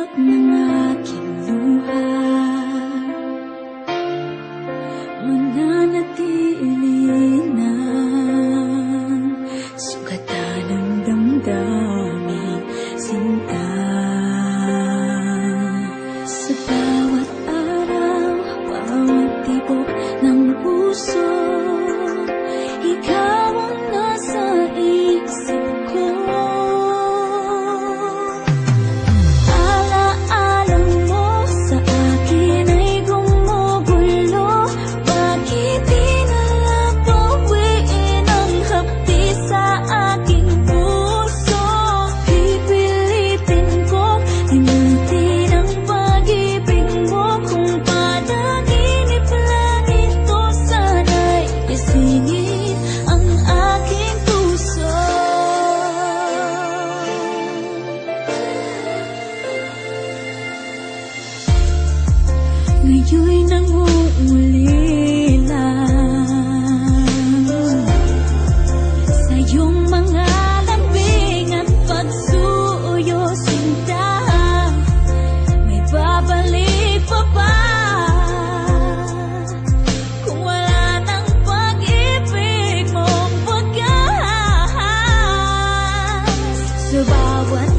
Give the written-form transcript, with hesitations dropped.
Abot ng aking luha, mananatili ng sugatan ng damdaming sinta. Sa bawat araw, bawat tibok ng puso, ikaw ang nasa isip ko. Ala-alang mo sa akin ay gumugulo. Bakit di na lang bawiin ang hapdi sa aking puso? Pipilitin kong limutin ang pag-ibig mo. Kung panaginip lang ito, sana'y gisingin ang aking puso. Ngayon'y nangungulila sa iyong mga lambing at pagsuyo, sinta. May babalik pa ba kung wala ng pag-ibig mong wagas? Sa bawat